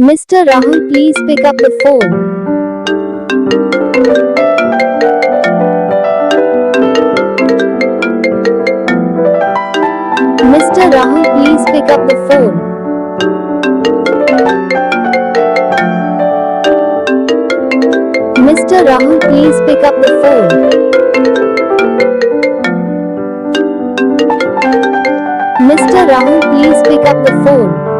Mr. Rahul, please pick up the phone. Mr. Rahul, please pick up the phone. Mr. Rahul, please pick up the phone. Mr. Rahul, please pick up the phone.